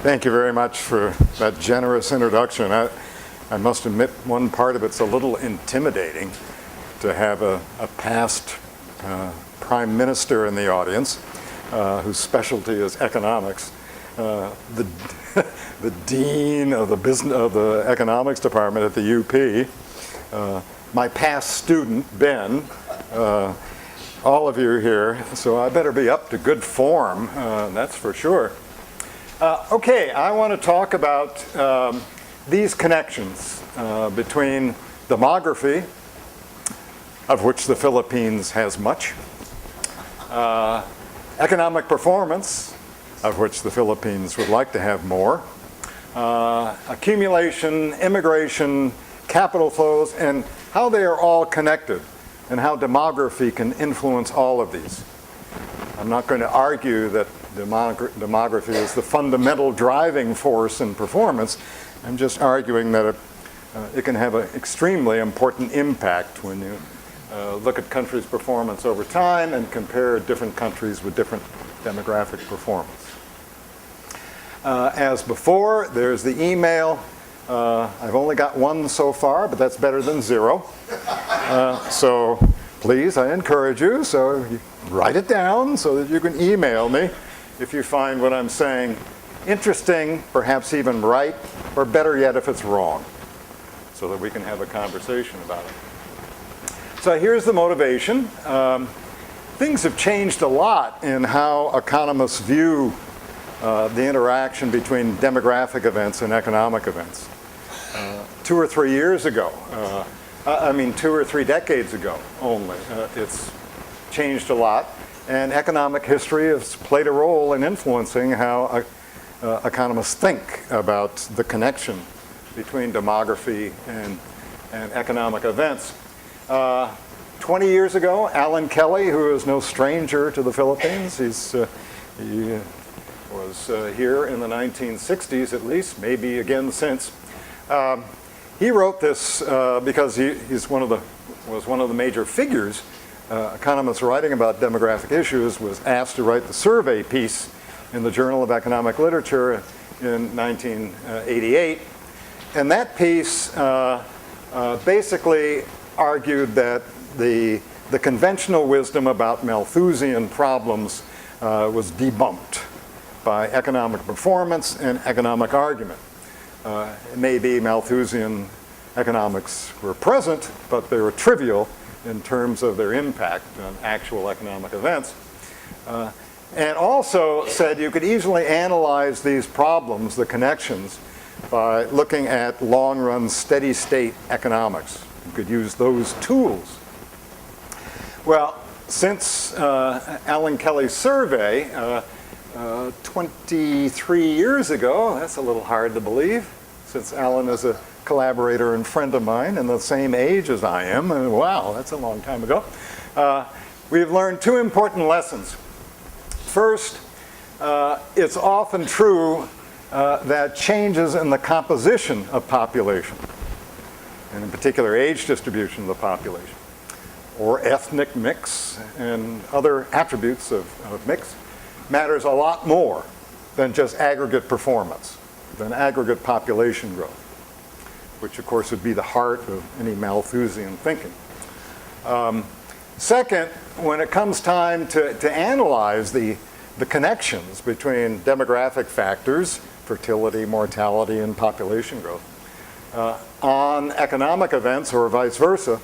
Thank you very much for that generous introduction. I must admit one part of it's a little intimidating to have a past prime minister in the audience whose specialty is economics. The dean of the economics department at the UP, my past student, Ben, all of you are here, so I better be up to good form, that's for sure. Okay, I want to talk about these connections between demography, of which the Philippines has much, economic performance, of which the Philippines would like to have more, accumulation, immigration, capital flows, and how they are all connected, and how demography can influence all of these. I'm not going to argue that demography is the fundamental driving force in performance. I'm just arguing that it can have an extremely important impact when you look at countries' performance over time and compare different countries with different demographic performance. As before, there's the email. I've only got one so far, but that's better than zero. So please, I encourage you, so you write it down so that you can email me if you find what I'm saying interesting, perhaps even right, or better yet if it's wrong, so that we can have a conversation about it. So here's the motivation. Things have changed a lot in how economists view the interaction between demographic events and economic events. 2 or 3 years ago, 2 or 3 decades ago only, it's changed a lot. And economic history has played a role in influencing how economists think about the connection between demography and economic events. 20 years ago, Alan Kelly, who is no stranger to the Philippines, he was here in the 1960s at least, maybe again since. He wrote this because he was one of the major figures. Economists writing about demographic issues was asked to write the survey piece in the Journal of Economic Literature in 1988. And that piece basically argued that the conventional wisdom about Malthusian problems was debunked by economic performance and economic argument. Maybe Malthusian economics were present, but they were trivial in terms of their impact on actual economic events. And also said you could easily analyze these problems, the connections, by looking at long-run steady-state economics. You could use those tools. Well, since Alan Kelly's survey, 23 years ago, that's a little hard to believe, since Alan is a collaborator and friend of mine and the same age as I am, and wow, that's a long time ago. We've learned 2 important lessons. First, it's often true that changes in the composition of population, and in particular age distribution of the population, or ethnic mix and other attributes of mix, matters a lot more than just aggregate performance, than aggregate population growth, which of course would be the heart of any Malthusian thinking. Second, when it comes time to analyze the connections between demographic factors, fertility, mortality, and population growth, on economic events or vice versa,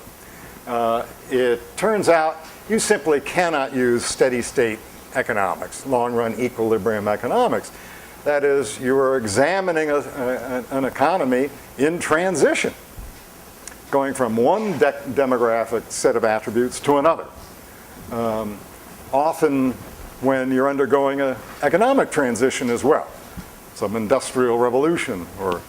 it turns out you simply cannot use steady-state economics, long-run equilibrium economics. That is, you are examining an economy in transition, going from one demographic set of attributes to another. Often when you're undergoing an economic transition as well, some industrial revolution or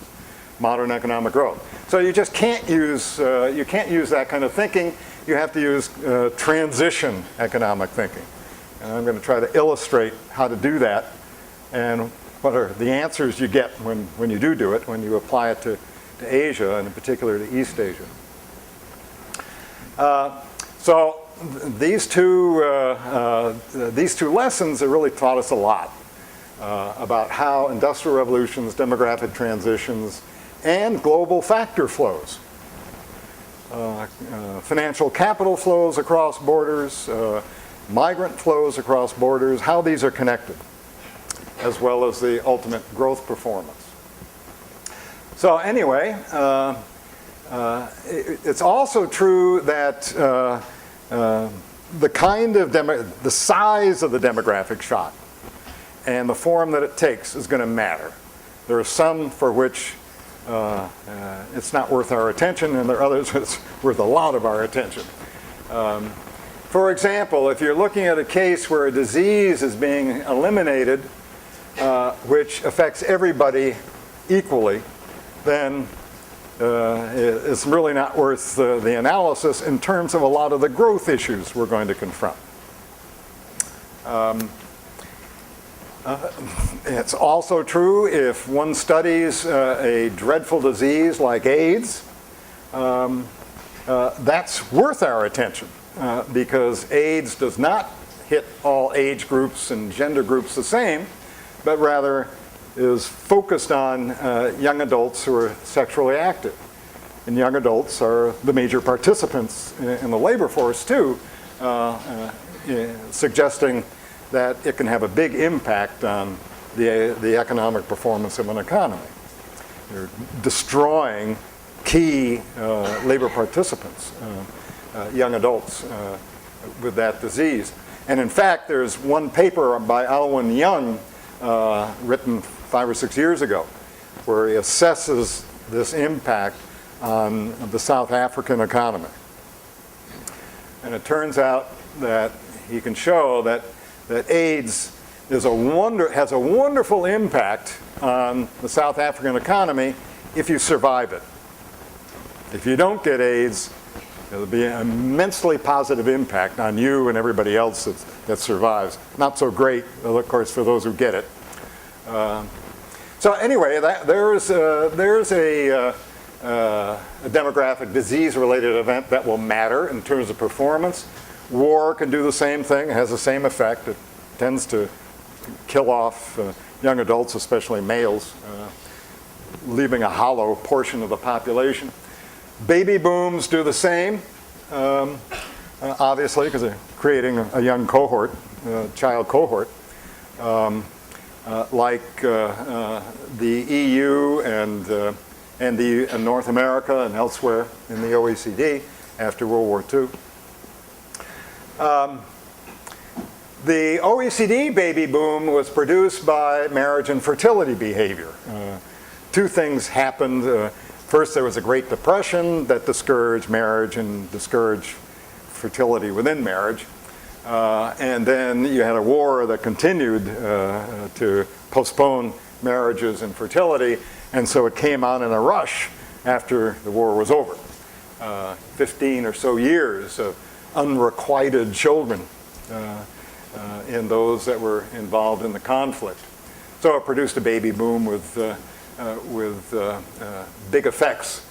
modern economic growth. So you just can't use, that kind of thinking. You have to use transition economic thinking. And I'm going to try to illustrate how to do that and what are the answers you get when you do it, when you apply it to Asia, and in particular to East Asia. So these two lessons have really taught us a lot. about how industrial revolutions, demographic transitions, and global factor flows, financial capital flows across borders, migrant flows across borders, how these are connected, as well as the ultimate growth performance. So anyway, it's also true that the size of the demographic shock and the form that it takes is going to matter. There are some for which it's not worth our attention, and there are others it's worth a lot of our attention. For example, if you're looking at a case where a disease is being eliminated, which affects everybody equally, then it's really not worth the analysis in terms of a lot of the growth issues we're going to confront. It's also true if one studies a dreadful disease like AIDS, that's worth our attention because AIDS does not hit all age groups and gender groups the same, but rather is focused on young adults who are sexually active. And young adults are the major participants in the labor force too, suggesting that it can have a big impact on the economic performance of an economy. They're destroying key labor participants, young adults with that disease. And in fact, there's one paper by Alwyn Young written 5 or 6 years ago where he assesses this impact on the South African economy. And it turns out that he can show that AIDS has a wonderful impact on the South African economy if you survive it. If you don't get AIDS, it'll be an immensely positive impact on you and everybody else that survives. Not so great, of course, for those who get it. So anyway, there's a demographic disease-related event that will matter in terms of performance. War can do the same thing, it has the same effect. It tends to kill off young adults, especially males, leaving a hollow portion of the population. Baby booms do the same, obviously, because they're creating a young cohort, child cohort. Like the EU and North America and elsewhere in the OECD after World War II. The OECD baby boom was produced by marriage and fertility behavior. Two things happened. First, there was a Great Depression that discouraged marriage and discouraged fertility within marriage. And then you had a war that continued to postpone marriages and fertility, and so it came on in a rush after the war was over. 15 or so years of unrequited children in those that were involved in the conflict. So it produced a baby boom with big effects,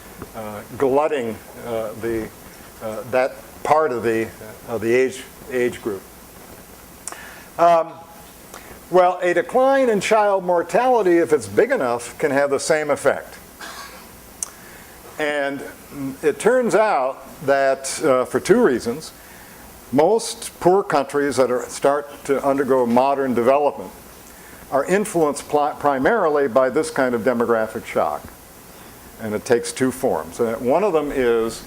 glutting that part of the age group. Well, a decline in child mortality, if it's big enough, can have the same effect. And it turns out that for two reasons, most poor countries that start to undergo modern development are influenced primarily by this kind of demographic shock. And it takes two forms. One of them is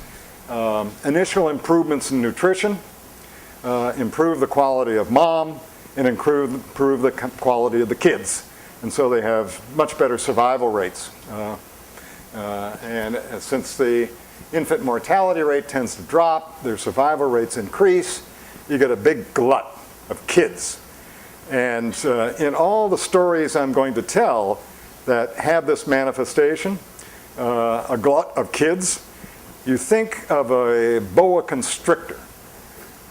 initial improvements in nutrition, improve the quality of mom, and improve the quality of the kids. And so they have much better survival rates. And since the infant mortality rate tends to drop, their survival rates increase, you get a big glut of kids. And in all the stories I'm going to tell that have this manifestation, a glut of kids, you think of a boa constrictor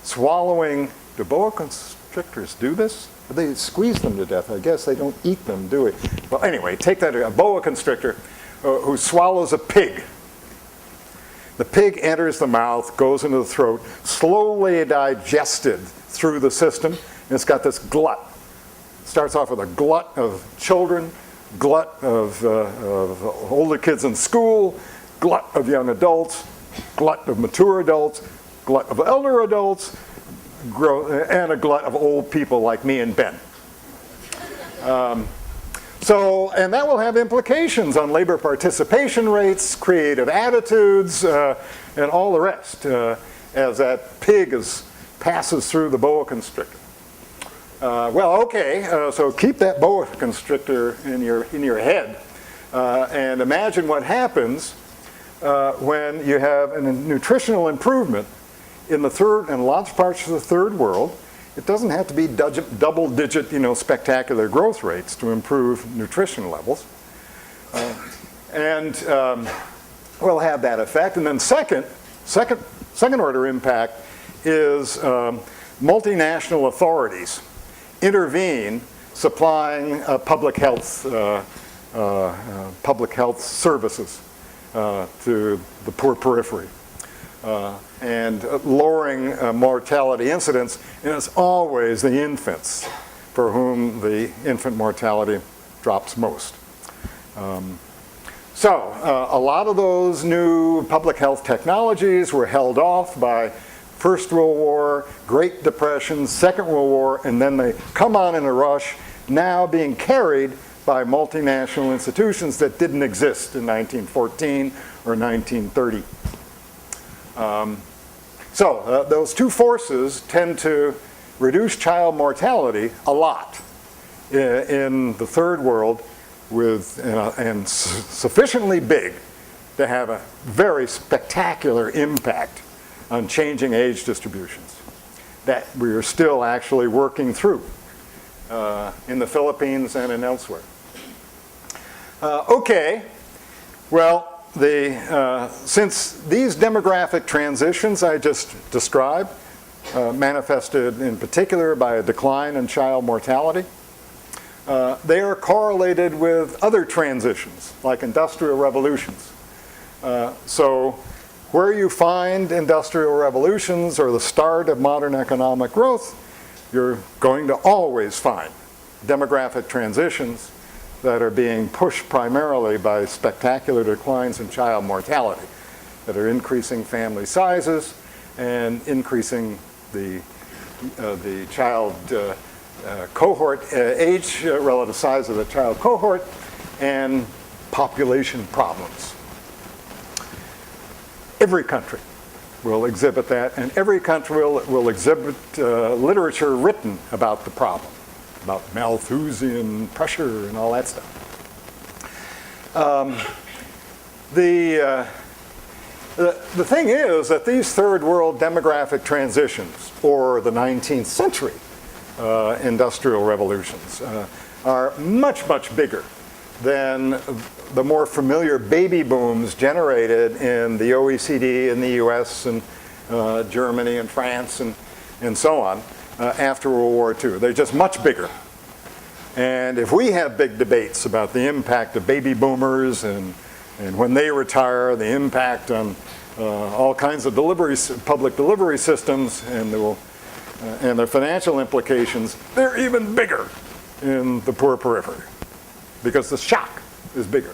swallowing. Do boa constrictors do this? They squeeze them to death. I guess they don't eat them, do we? Well, anyway, take that, a boa constrictor who swallows a pig. The pig enters the mouth, goes into the throat, slowly digested through the system, and it's got this glut starts off with a glut of children, glut of older kids in school, glut of young adults, glut of mature adults, glut of elder adults, and a glut of old people like me and Ben. And that will have implications on labor participation rates, creative attitudes, and all the rest as that pig passes through the boa constrictor. So keep that boa constrictor in your head and imagine what happens when you have a nutritional improvement in the third and large parts of the third world. It doesn't have to be double-digit, spectacular growth rates to improve nutrition levels. We'll have that effect. And then second order impact is multinational authorities intervene supplying public health services to the poor periphery. And lowering mortality incidence, and it's always the infants for whom the infant mortality drops most. A lot of those new public health technologies were held off by First World War, Great Depression, Second World War, and then they come on in a rush, now being carried by multinational institutions that didn't exist in 1914 or 1930. Those two forces tend to reduce child mortality a lot in the third world and sufficiently big to have a very spectacular impact on changing age distributions that we are still actually working through in the Philippines and in elsewhere. Since these demographic transitions I just described, manifested in particular by a decline in child mortality, they are correlated with other transitions, like industrial revolutions. Where you find industrial revolutions or the start of modern economic growth, you're going to always find demographic transitions that are being pushed primarily by spectacular declines in child mortality, that are increasing family sizes and increasing the child cohort age, relative size of the child cohort, and population problems. Every country will exhibit that, and every country will exhibit literature written about the problem, about Malthusian pressure and all that stuff. The thing is that these third world demographic transitions, or the 19th century industrial revolutions, are much, much bigger than the more familiar baby booms generated in the OECD and the US and Germany and France and so on after World War II. They're just much bigger. And if we have big debates about the impact of baby boomers and when they retire, the impact on all kinds of public delivery systems and their financial implications, they're even bigger in the poor periphery because the shock is bigger.